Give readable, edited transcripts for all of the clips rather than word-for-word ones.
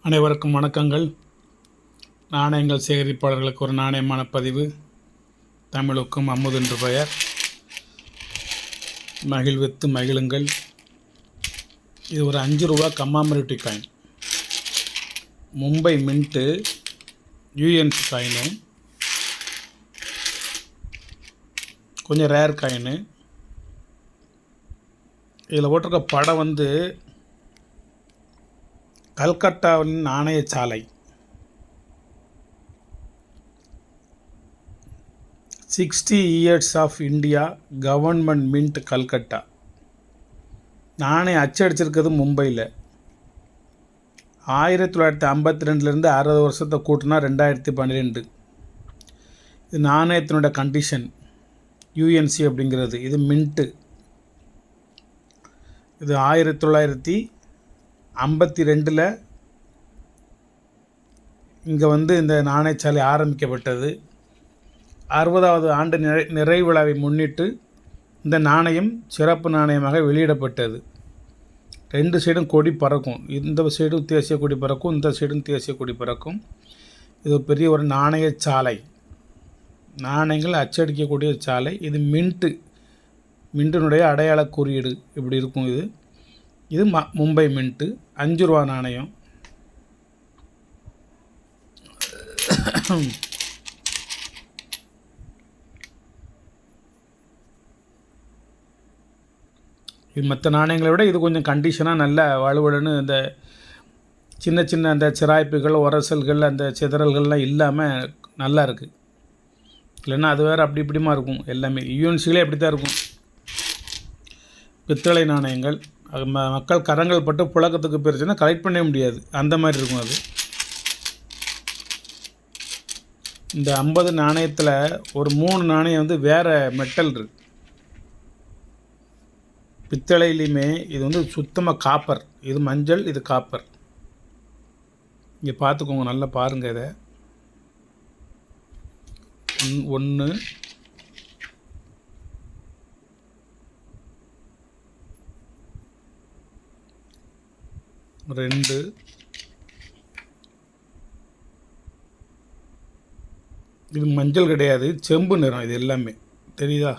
அனைவருக்கும் வணக்கங்கள். நாணயங்கள் சேகரிப்பாளர்களுக்கு ஒரு நாணயமான பதிவு. தமிழுக்கும் அமுது என்று பெயர். மகிழ்வித்து மகிழுங்கள். இது ஒரு 5 ரூபா commemorative coin. Mumbai mint UNC coin. கொஞ்சம் ரேர் காயினு. இதில் போட்டிருக்க படம் கல்கட்டாவின் நாணயசாலை. 60 years of India government mint Calcutta. நாணயம் அச்சடிச்சிருக்கிறது மும்பையில். 1952 60 வருஷத்தை கூட்டினா 2012. இது நாணயத்தினோட கண்டிஷன். யூஎன்சி அப்படிங்கிறது இது மின்ட்டு. இது 1952 இங்கே இந்த நாணயசாலை ஆரம்பிக்கப்பட்டது. 60வது ஆண்டு நிறைவு விழாவை முன்னிட்டு இந்த நாணயம் சிறப்பு நாணயமாக வெளியிடப்பட்டது. 2 சைடும் கொடி பறக்கும். இந்த சைடும் தேசிய கொடி பறக்கும், இந்த சைடும் தேசிய கொடி பறக்கும். இது பெரிய ஒரு நாணயச்சாலை. நாணயங்கள் அச்சடிக்கக்கூடிய சாலை. இது மின்ட்டினுடைய அடையாள குறியீடு இப்படி இருக்கும். இது மும்பை மின்ட்டு 5 ரூபா நாணயம். இது மற்ற நாணயங்களை விட இது கொஞ்சம் கண்டிஷனாக நல்ல வலுவலுன்னு இந்த சின்ன சின்ன அந்த சிராய்ப்புகள், உரசல்கள், அந்த சிதறல்கள்லாம் இல்லாமல் நல்லா இருக்குது. இல்லைன்னா அது வேறு அப்படி இப்படிமா இருக்கும். எல்லாமே யூஎன்சிகளே அப்படி தான் இருக்கும். பித்தளை நாணயங்கள் மக்கள் கரங்கள் பட்டு புழக்கத்துக்கு போயிருச்சுன்னா கலெக்ட் பண்ணவே முடியாது. அந்த மாதிரி இருக்கும் அது. இந்த 50 நாணயத்தில் ஒரு 3 நாணயம் வேறு மெட்டல் இருக்குது. பித்தளையிலையுமே இது சுத்தமாக காப்பர். இது மஞ்சள், இது காப்பர். இங்கே பார்த்துக்கோங்க, நல்லா பாருங்கள். இதை 1 2 இது மஞ்சள் கிடையாது, செம்பு நிறம். இது எல்லாமே தெரியுதா?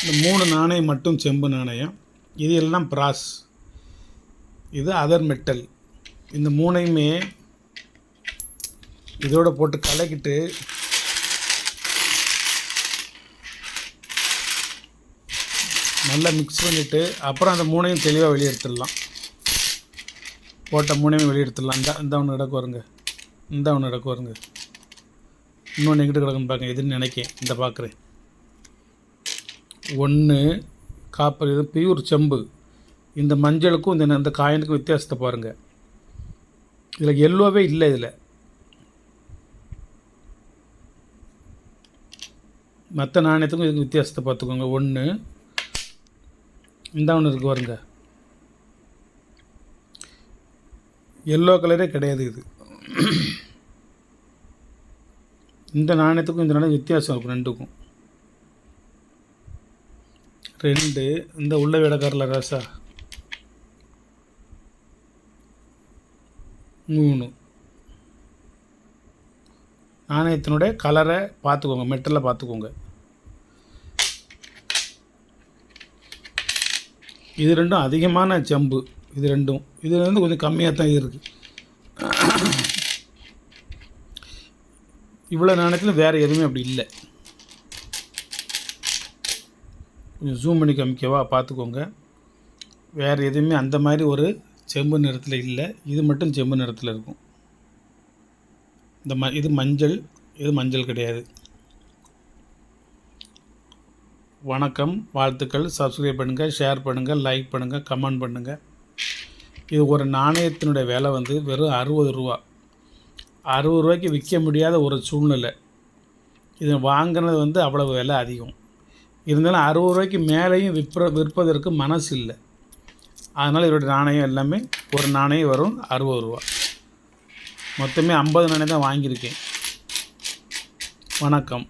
இந்த 3 நாணயம் மட்டும் செம்பு நாணயம். இது எல்லாம் பிராஸ். இது அதர் மெட்டல். இந்த 3ஐயுமே இதோட போட்டு கலக்கிட்டு நல்லா மிக்ஸ் பண்ணிவிட்டு அப்புறம் அந்த 3ஐயும் தெளிவாக வெளியெடுத்துடலாம். போட்ட 3ஐயும் வெளியெடுத்துடலாம். இந்த ஒன்று கிடக்கு வருங்க, இந்த ஒன்று கிடக்கு வருங்க. இன்னொன்று எங்கிட்ட கிடக்குன்னு பார்க்க எதுன்னு நினைக்கேன். இந்த பார்க்குறேன். 1 காப்பர். இது பியூர் செம்பு. இந்த மஞ்சளுக்கும் இந்த காயினுக்கும் வித்தியாசத்தை பாருங்கள். இதில் எல்லோவே இல்லை. இதில் மற்ற நாணயத்துக்கும் இதுக்கு வித்தியாசத்தை பார்த்துக்கோங்க. 1 இந்த ஒன்று இருக்குது பாருங்க. எல்லோ கலரே கிடையாது. இது இந்த நாணயத்துக்கும் இந்த நாணயம் வித்தியாசம் இருக்கும். 2க்கும் 2 இந்த உள்ள விடக்காரில் ராசா 3 நாணயத்தினுடைய கலரை பார்த்துக்கோங்க, மெட்டலில் பார்த்துக்கோங்க. இது 2ம் அதிகமான செம்பு. இது 2ம் இது கொஞ்சம் கம்மியாக தான் இருக்குது. இவ்வளோ நாணயத்தில் வேறு எதுவுமே அப்படி இல்லை. கொஞ்சம் ஜூம் பண்ணி காமிக்கவா? பார்த்துக்கோங்க. வேறு எதுவுமே அந்த மாதிரி ஒரு செம்பு நிறத்தில் இல்லை. இது மட்டும் செம்பு நிறத்தில் இருக்கும். இது மஞ்சள், இது மஞ்சள் கிடையாது. வணக்கம், வாழ்த்துக்கள். சப்ஸ்கிரைப் பண்ணுங்கள், ஷேர் பண்ணுங்கள், லைக் பண்ணுங்கள், கமெண்ட் பண்ணுங்கள். இது ஒரு நாணயத்தினுடைய விலை வெறும் 60 ரூபா. 60 ரூபாய்க்கு விற்க முடியாத ஒரு சூழ்நிலை. இதை வாங்கினது அவ்வளவு விலை அதிகம். இருந்தாலும் 60 ரூபாய்க்கு மேலேயும் விற்பதற்கு மனசு இல்லை. அதனால் இதோடைய நாணயம் எல்லாமே ஒரு நாணயம் வரும் 60 ரூபா. மொத்தமே 50 நாணயம் தான் வாங்கியிருக்கேன். வணக்கம்.